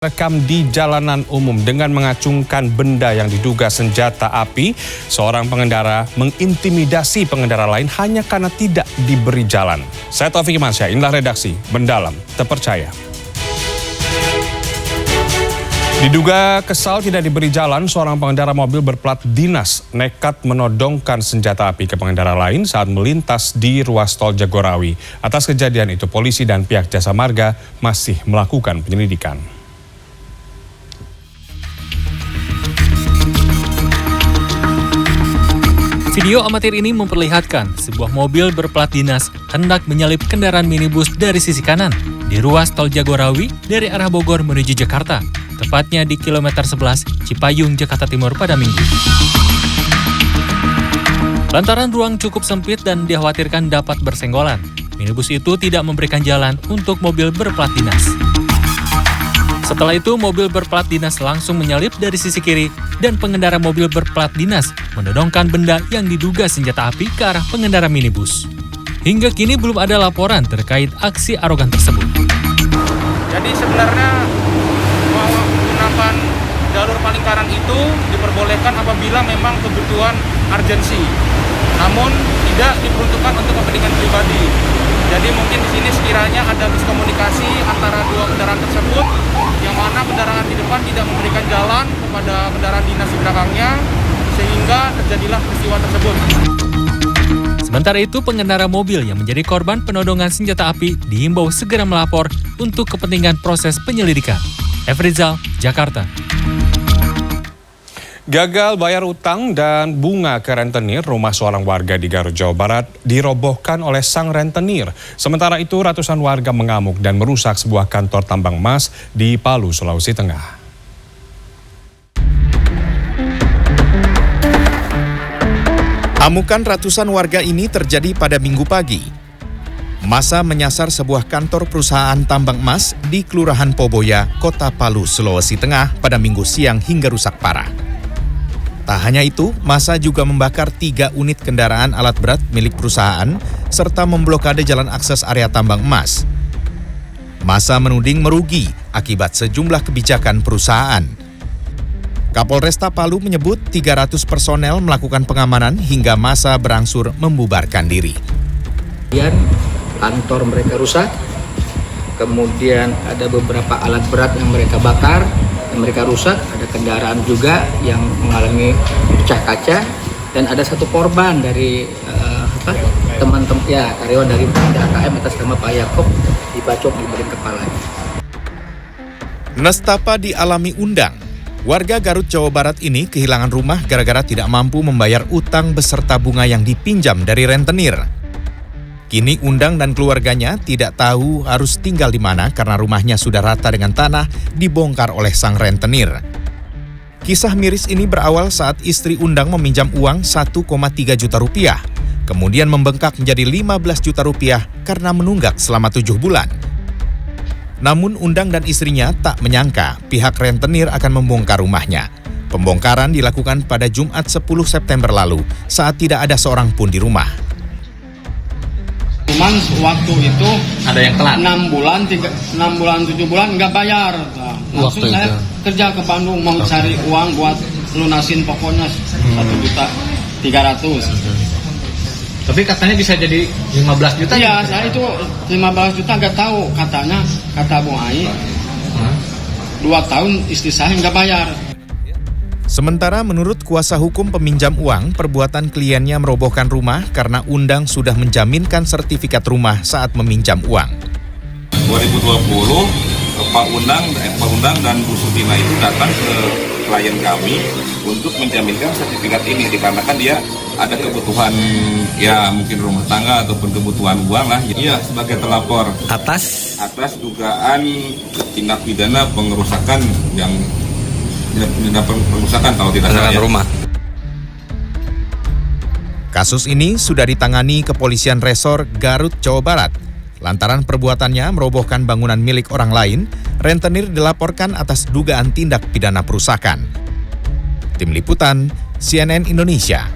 Rekam di jalanan umum dengan mengacungkan benda yang diduga senjata api, seorang pengendara mengintimidasi pengendara lain hanya karena tidak diberi jalan. Saya Taufik Mansyah, inilah redaksi Mendalam Terpercaya. Diduga kesal tidak diberi jalan, seorang pengendara mobil berplat dinas nekat menodongkan senjata api ke pengendara lain saat melintas di ruas tol Jagorawi. Atas kejadian itu, polisi dan pihak jasa marga masih melakukan penyelidikan. Video amatir ini memperlihatkan sebuah mobil berplat dinas hendak menyalip kendaraan minibus dari sisi kanan di ruas tol Jagorawi dari arah Bogor menuju Jakarta, tepatnya di kilometer 11 Cipayung, Jakarta Timur pada Minggu. Lantaran ruang cukup sempit dan dikhawatirkan dapat bersenggolan, minibus itu tidak memberikan jalan untuk mobil berplat dinas. Setelah itu, mobil berplat dinas langsung menyalip dari sisi kiri dan pengendara mobil berplat dinas menodongkan benda yang diduga senjata api ke arah pengendara minibus. Hingga kini belum ada laporan terkait aksi arogan tersebut. Jadi sebenarnya menggunakan jalur paling kanan itu diperbolehkan apabila memang kebutuhan urgensi, namun tidak diperuntukkan untuk kepentingan pribadi. Jadi mungkin di sini sekiranya ada miskomunikasi antara dua kendaraan tersebut, yang mana kendaraan di depan tidak memberikan jalan kepada kendaraan dinas di belakangnya, sehingga terjadilah peristiwa tersebut. Sementara itu, pengendara mobil yang menjadi korban penodongan senjata api diimbau segera melapor untuk kepentingan proses penyelidikan. Efrizal, Jakarta. Gagal bayar utang dan bunga ke rentenir, rumah seorang warga di Garut, Jawa Barat dirobohkan oleh sang rentenir. Sementara itu, ratusan warga mengamuk dan merusak sebuah kantor tambang emas di Palu, Sulawesi Tengah. Amukan ratusan warga ini terjadi pada Minggu pagi. Massa menyasar sebuah kantor perusahaan tambang emas di Kelurahan Poboya, Kota Palu, Sulawesi Tengah pada Minggu siang hingga rusak parah. Tak hanya itu, massa juga membakar 3 unit kendaraan alat berat milik perusahaan serta memblokade jalan akses area tambang emas. Massa menuding merugi akibat sejumlah kebijakan perusahaan. Kapolresta Palu menyebut 300 personel melakukan pengamanan hingga massa berangsur membubarkan diri. Kemudian kantor mereka rusak, kemudian ada beberapa alat berat yang mereka bakar, yang mereka rusak, ada kendaraan juga yang mengalami pecah kaca, dan ada satu korban dari teman-teman karyawan dari AKM atas nama Pak Yakob dibacok di bagian kepalanya. Nestapa dialami Undang. Warga Garut, Jawa Barat ini kehilangan rumah gara-gara tidak mampu membayar utang beserta bunga yang dipinjam dari rentenir. Kini Undang dan keluarganya tidak tahu harus tinggal di mana karena rumahnya sudah rata dengan tanah dibongkar oleh sang rentenir. Kisah miris ini berawal saat istri Undang meminjam uang 1,3 juta rupiah, kemudian membengkak menjadi 15 juta rupiah karena menunggak selama 7 bulan. Namun Undang dan istrinya tak menyangka pihak rentenir akan membongkar rumahnya. Pembongkaran dilakukan pada Jumat 10 September lalu saat tidak ada seorang pun di rumah. Cuman waktu itu Ada yang telat? 6 bulan, 7 bulan nggak bayar. Langsung saya kerja ke Bandung mau cari uang buat lunasin pokoknya 1.300.000. Tapi katanya bisa jadi 15 juta. Iya, saya itu 15 juta nggak tahu, kata Bung Ai. 2 tahun istri saya nggak bayar. Sementara menurut kuasa hukum peminjam uang, perbuatan kliennya merobohkan rumah karena Undang sudah menjaminkan sertifikat rumah saat meminjam uang. 2020 Pak Undang dan Bu Sutina itu datang ke klien kami untuk menjaminkan sertifikat ini dikarenakan dia ada kebutuhan mungkin rumah tangga ataupun kebutuhan uang lah. Iya, sebagai terlapor atas dugaan tindak pidana pengerusakan kalau tidak salah rumah. Kasus ini sudah ditangani Kepolisian Resor Garut, Jawa Barat. Lantaran perbuatannya merobohkan bangunan milik orang lain, rentenir dilaporkan atas dugaan tindak pidana perusakan. Tim Liputan, CNN Indonesia.